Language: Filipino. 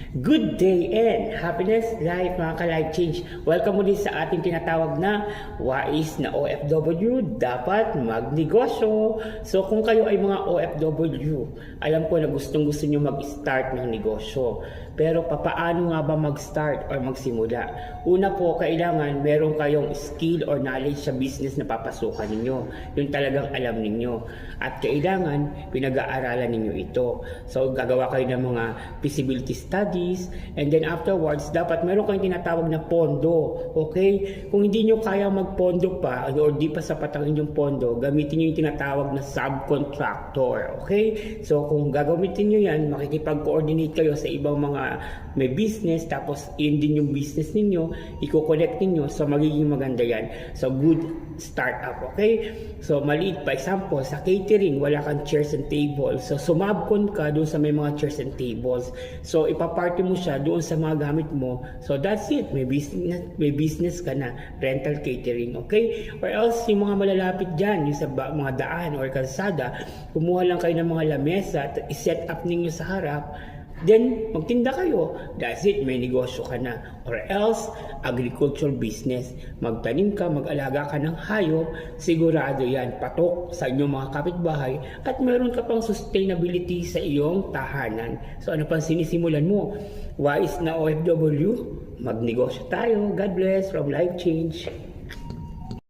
Good day and happiness life mga ka-life change. Welcome muli sa ating tinatawag na wais na OFW dapat magnegosyo. So kung kayo ay mga OFW, alam ko na gustong-gusto nyo mag-start ng negosyo. Pero papaano nga ba mag-start or magsimula? Una po, kailangan meron kayong skill or knowledge sa business na papasukan ninyo. Yung talagang alam ninyo. At kailangan pinag-aaralan ninyo ito. So gagawa kayo ng mga feasibility studies, and then afterwards dapat meron kayong tinatawag na pondo. Okay, kung hindi nyo kaya magpondo pa or di pa sapat ang inyong pondo, gamitin nyo yung tinatawag na subcontractor. Okay, so kung gagamitin nyo yan, makikipag-coordinate kayo sa ibang mga may business, tapos yun din yung business ninyo, i-connect ninyo, so magiging maganda yan. So good startup. Okay, so maliit pa example sa catering, wala kang chairs and tables, so sumabcon ka doon sa may mga chairs and tables, so ipaparty mo siya doon sa mga gamit mo. So that's it, may business ka na, rental catering. Okay, or else yung mga malalapit dyan, yung sa mga daan or kalsada, kumuha lang kayo ng mga lamesa at i-set up ninyo sa harap, then magtinda kayo. That's it, may negosyo ka na. Or else agricultural business, magtanim ka, mag-alaga ka ng hayop, sigurado yan patok sa inyong mga kapitbahay at meron ka pang sustainability sa iyong tahanan. So ano pang sinisimulan mo? Wais na OFW, magnegosyo tayo. God bless from Life Change.